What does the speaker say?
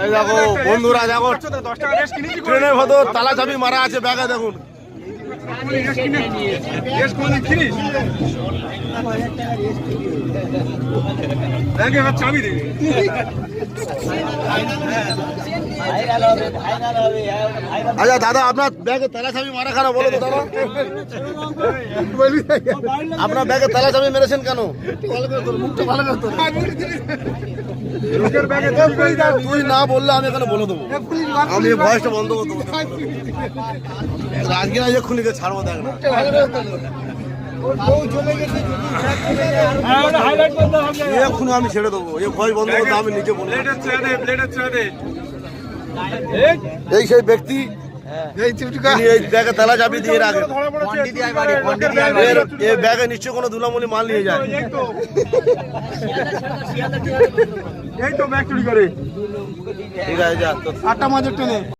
এই দেখো বন্ধুরা, দেখো ট্রেনের ভেতর তালা চাবি মারা আছে ব্যাগে, দেখুন। চাবি দে। আচ্ছা দাদা, আপনার ব্যাগে তালা চাবি মারা কেন বলো তো দাদা? আপনার ব্যাগে তালা চাবি মেরেছেন কেন? তুই না বললে আমি এখানে বলে দেবো, আমি ভয়েসটা বন্ধ করে দেবো। আজকে না এক্ষুনি ছাড়বো, দেখ না এক্ষুনি আমি ছেড়ে দেবো, এই ভয়েস বন্ধ করতে আমি নিজে বলবো। এই সেই ব্যক্তি এই ব্যাগে তালা চাবি দিয়ে রাখে, এই ব্যাগে নিশ্চয় কোনো দুলামুলি মাল নিয়ে যায়। এই তো ব্যাগ চুরি করে। ঠিক আছে, যা 8টা মাঝে ট্রেনে।